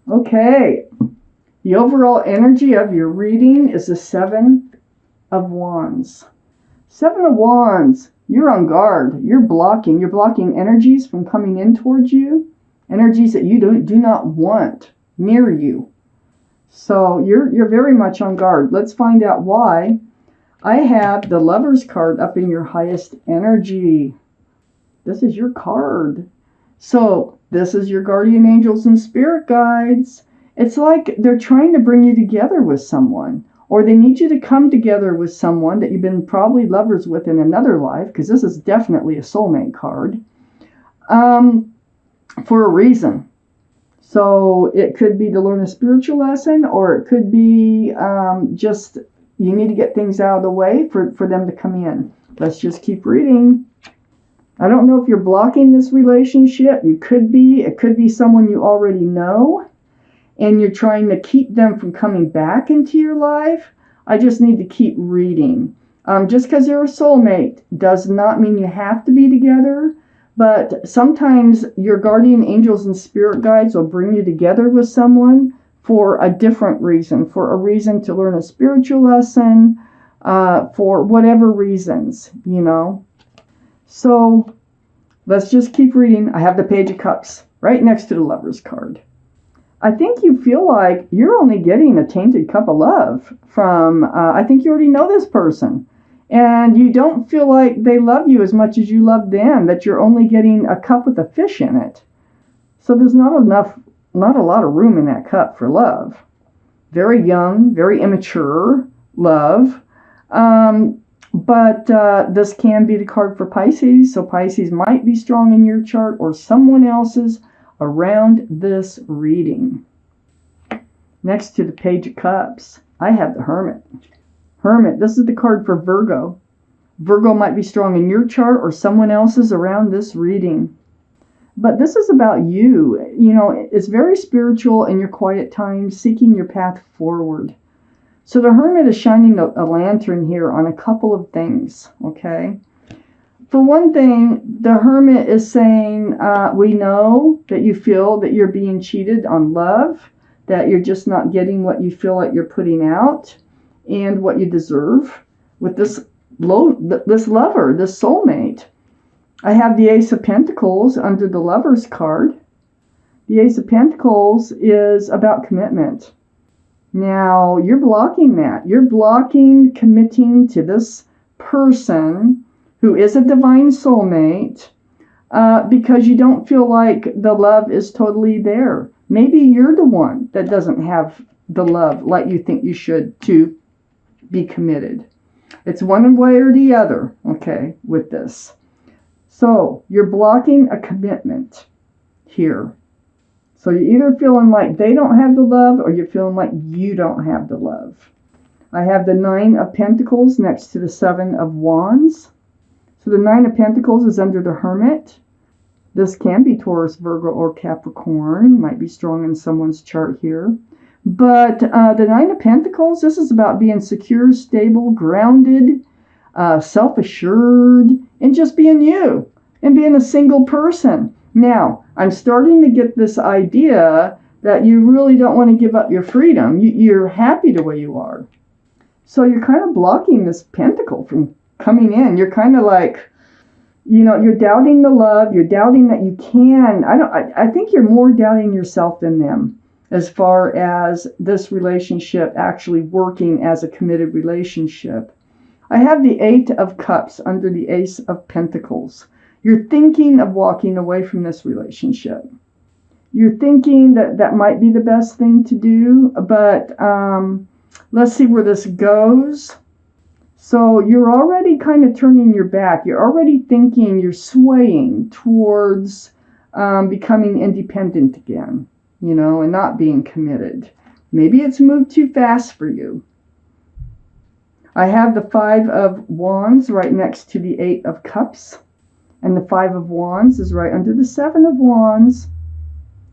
Okay. The overall energy of your reading is the Seven of Wands. Seven of Wands, you're on guard. You're blocking energies from coming in towards you, energies that you do not want near you. So you're very much on guard. Let's find out why. I have the Lover's card up in your highest energy. This is your card. So this is your guardian angels and spirit guides. It's like they're trying to bring you together with someone, or they need you to come together with someone that you've been probably lovers with in another life, because this is definitely a soulmate card, for a reason. So it could be to learn a spiritual lesson, or it could be just you need to get things out of the way for them to come in. Let's just keep reading. I don't know if you're blocking this relationship. It could be someone you already know, and you're trying to keep them from coming back into your life. I just need to keep reading. Just because they're a soulmate does not mean you have to be together, but sometimes your guardian angels and spirit guides will bring you together with someone for a different reason, for a reason to learn a spiritual lesson, for whatever reasons, So let's just keep reading. I have the Page of Cups right next to the Lover's card. I think you feel like you're only getting a tainted cup of love from, I think you already know this person. And you don't feel like they love you as much as you love them, that you're only getting a cup with a fish in it. So there's not a lot of room in that cup for love. Very young, very immature love. But this can be the card for Pisces. So Pisces might be strong in your chart or someone else's around this reading. Next to the Page of Cups, I have the Hermit. Hermit, this is the card for Virgo. Virgo might be strong in your chart or someone else's around this reading. But this is about you. It's very spiritual in your quiet time, seeking your path forward. So the Hermit is shining a lantern here on a couple of things, okay? For one thing, the Hermit is saying, we know that you feel that you're being cheated on love, that you're just not getting what you feel like you're putting out and what you deserve with this lover, this soulmate. I have the Ace of Pentacles under the Lover's card. The Ace of Pentacles is about commitment. Now, you're blocking that. You're blocking committing to this person who is a divine soulmate because you don't feel like the love is totally there. Maybe you're the one that doesn't have the love like you think you should to be committed. It's one way or the other, okay, with this. So you're blocking a commitment here. So you're either feeling like they don't have the love or you're feeling like you don't have the love. I have the Nine of Pentacles next to the Seven of Wands. So the Nine of Pentacles is under the Hermit. This can be Taurus, Virgo, or Capricorn. Might be strong in someone's chart here. But the Nine of Pentacles, this is about being secure, stable, grounded, self-assured, and just being you and being a single person. Now, I'm starting to get this idea that you really don't want to give up your freedom. You're happy the way you are. So you're kind of blocking this pentacle from coming in. You're kind of like, you're doubting the love. You're doubting that you can. I think you're more doubting yourself than them as far as this relationship actually working as a committed relationship. I have the Eight of Cups under the Ace of Pentacles. You're thinking of walking away from this relationship. You're thinking that might be the best thing to do, but let's see where this goes. So you're already kind of turning your back. You're already thinking, you're swaying towards becoming independent again, and not being committed. Maybe it's moved too fast for you. I have the Five of Wands right next to the Eight of Cups. And the Five of Wands is right under the Seven of Wands.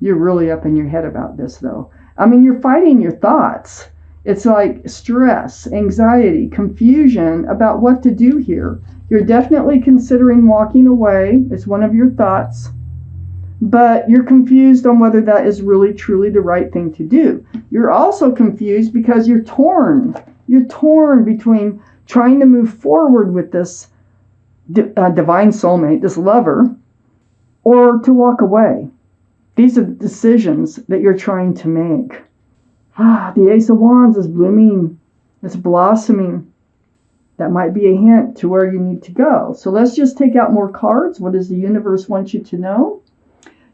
You're really up in your head about this, though. You're fighting your thoughts. It's like stress, anxiety, confusion about what to do here. You're definitely considering walking away. It's one of your thoughts. but you're confused on whether that is really truly the right thing to do. You're also confused because you're torn. You're torn between trying to move forward with this divine soulmate, this lover, or to walk away. These are the decisions that you're trying to make. The Ace of Wands is blooming. It's blossoming. That might be a hint to where you need to go. So let's just take out more cards. What does the universe want you to know?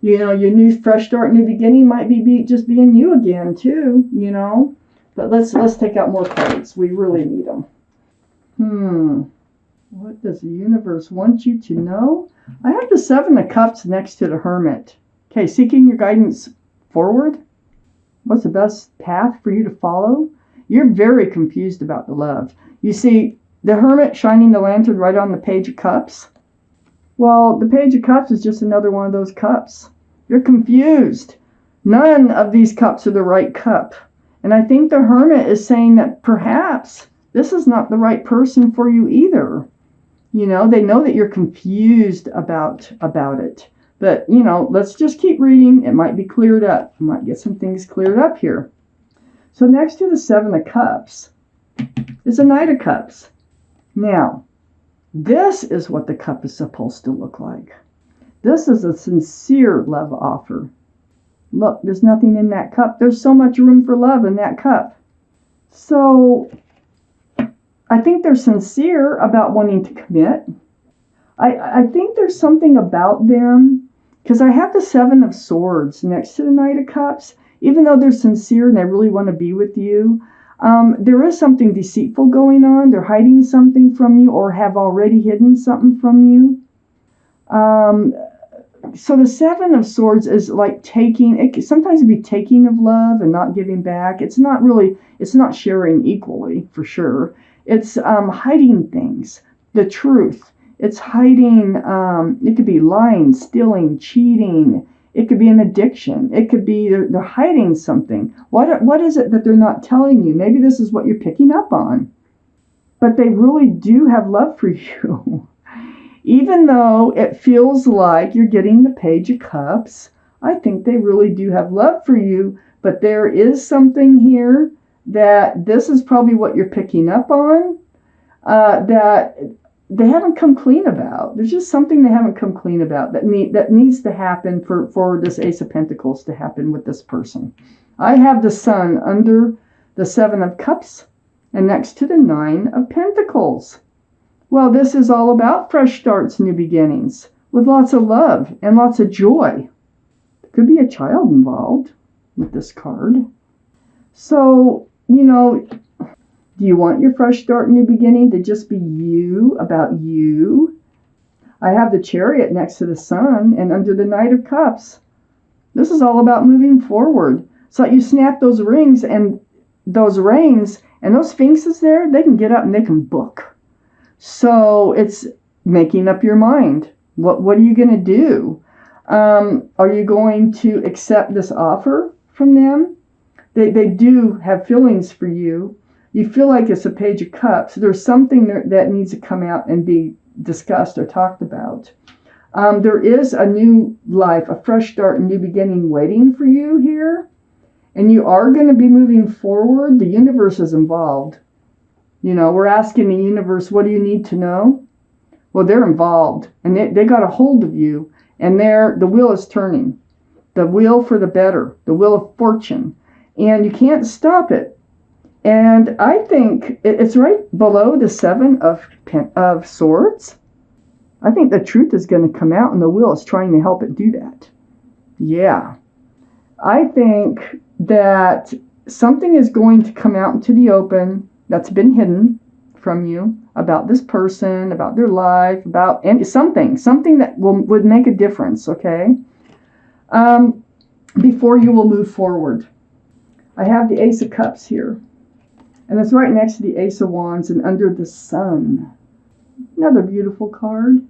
You know, your new fresh start, new beginning might be just being you again too, you know. But let's take out more cards. We really need them. What does the universe want you to know? I have the Seven of Cups next to the Hermit. Okay, seeking your guidance forward. What's the best path for you to follow? You're very confused about the love. You see, the Hermit shining the lantern right on the Page of Cups. Well, the Page of Cups is just another one of those cups. You're confused. None of these cups are the right cup. And I think the Hermit is saying that perhaps this is not the right person for you either. You know, they know that you're confused about it. But, you know, let's just keep reading. It might be cleared up. We might get some things cleared up here. So next to the Seven of Cups is a Knight of Cups. Now, this is what the cup is supposed to look like. This is a sincere love offer. Look, there's nothing in that cup. There's so much room for love in that cup. So I think they're sincere about wanting to commit. I think there's something about them, because I have the Seven of Swords next to the Knight of Cups. Even though they're sincere and they really want to be with you, there is something deceitful going on. They're hiding something from you or have already hidden something from you. So the Seven of Swords is like taking, it can sometimes be taking of love and not giving back. It's not sharing equally, for sure. It's hiding things, the truth. It's hiding, it could be lying, stealing, cheating. It could be an addiction. It could be they're hiding something. What is it that they're not telling you? Maybe this is what you're picking up on. But they really do have love for you. Even though it feels like you're getting the Page of Cups, I think they really do have love for you. But there is something here that this is probably what you're picking up on, that they haven't come clean about. There's just something they haven't come clean about that needs to happen for this Ace of Pentacles to happen with this person. I have the Sun under the Seven of Cups and next to the Nine of Pentacles. Well, this is all about fresh starts, new beginnings, with lots of love and lots of joy. There could be a child involved with this card. So, you know, do you want your fresh start, new beginning to just be you, about you? I have the Chariot next to the Sun and under the Knight of Cups. This is all about moving forward. So you snap those rings and those reins, and those sphinxes there, they can get up and they can book. So it's making up your mind. What are you going to do? Are you going to accept this offer from them? They do have feelings for you. You feel like it's a Page of Cups. There's something that needs to come out and be discussed or talked about. There is a new life, a fresh start, a new beginning waiting for you here. And you are going to be moving forward. The universe is involved. You know, we're asking the universe, what do you need to know? Well, they're involved. And they got a hold of you. And the wheel is turning. The wheel for the better. The wheel of fortune. And you can't stop it. And I think it's right below the Seven of Swords. I think the truth is going to come out, and the wheel is trying to help it do that. Yeah. I think that something is going to come out into the open that's been hidden from you about this person, about their life, about something that would make a difference, okay? Before you will move forward. I have the Ace of Cups here. And it's right next to the Ace of Wands and under the Sun. Another beautiful card.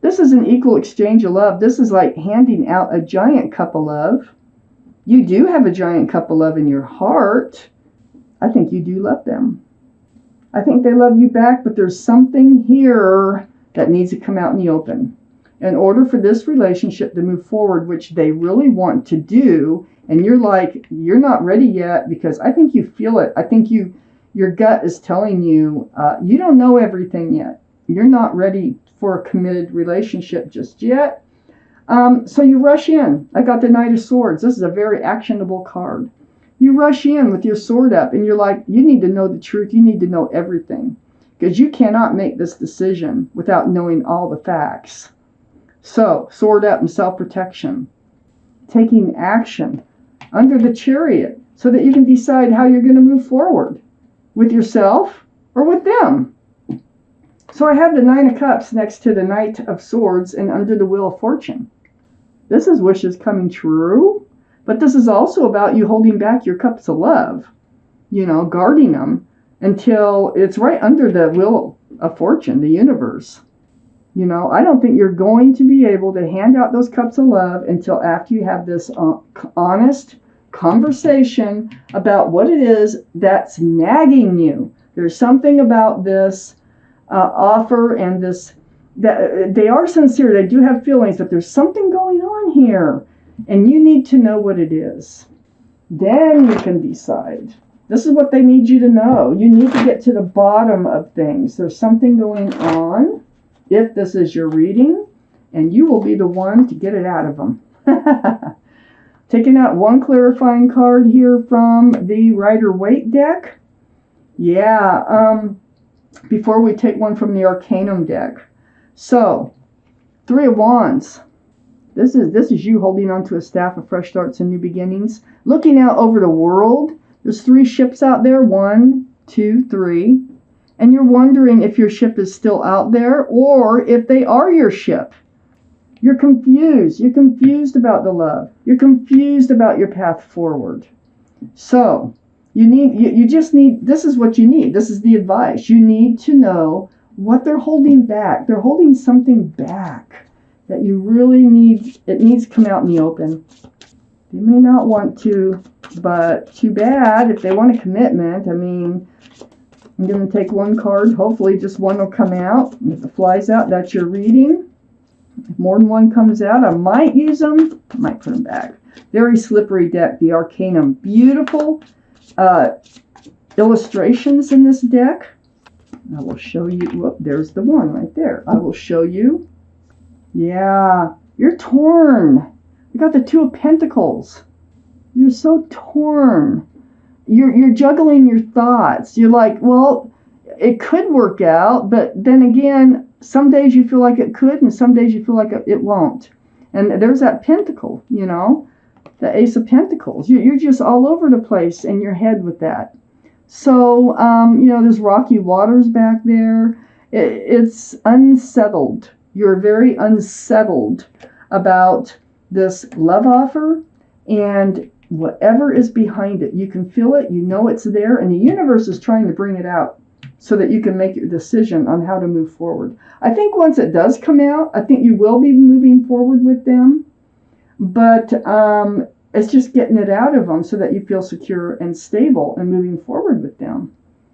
This is an equal exchange of love. This is like handing out a giant cup of love. You do have a giant cup of love in your heart. I think you do love them. I think they love you back, but there's something here that needs to come out in the open. in order for this relationship to move forward, which they really want to do, and you're like, you're not ready yet because I think you feel it. I think your gut is telling you, you don't know everything yet. You're not ready for a committed relationship just yet. So you rush in. I got the Knight of Swords. This is a very actionable card. You rush in with your sword up and you're like, you need to know the truth. You need to know everything because you cannot make this decision without knowing all the facts. So, sword up and self-protection. Taking action under the Chariot so that you can decide how you're going to move forward with yourself or with them. So I have the Nine of Cups next to the Knight of Swords and under the Wheel of Fortune. This is wishes coming true, but this is also about you holding back your cups of love, guarding them until it's right under the Wheel of Fortune, the universe. I don't think you're going to be able to hand out those cups of love until after you have this honest conversation about what it is that's nagging you. There's something about this offer and this, that they are sincere, they do have feelings, but there's something going on here and you need to know what it is. Then you can decide. This is what they need you to know. You need to get to the bottom of things. There's something going on if this is your reading, and you will be the one to get it out of them. Taking out one clarifying card here from the Rider-Waite deck. Yeah, before we take one from the Arcanum deck. So, Three of Wands. This is you holding onto a staff of fresh starts and new beginnings. Looking out over the world. There's 3 ships out there. 1, 2, 3. And you're wondering if your ship is still out there or if they are your ship. You're confused. You're confused about the love. You're confused about your path forward. So, you just need, this is what you need. This is the advice. You need to know what they're holding back. They're holding something back that you really need. It needs to come out in the open. They may not want to, but too bad if they want a commitment. I mean, I'm going to take one card. Hopefully just one will come out. If it flies out, that's your reading. If more than one comes out, I might use them. I might put them back. Very slippery deck, the Arcanum. Beautiful illustrations in this deck. I will show you. Whoop, there's the one right there. I will show you. Yeah, you're torn. You got the Two of Pentacles. You're so torn. You're juggling your thoughts. You're like, well, it could work out, but then again, some days you feel like it could, and some days you feel like it won't. And there's that pentacle, the Ace of Pentacles. You're just all over the place in your head with that. So, there's rocky waters back there. It's unsettled. You're very unsettled about this love offer and whatever is behind it. You can feel it, you know it's there, and the universe is trying to bring it out so that you can make your decision on how to move forward. I think once it does come out, I think you will be moving forward with them, but it's just getting it out of them so that you feel secure and stable and moving forward with them.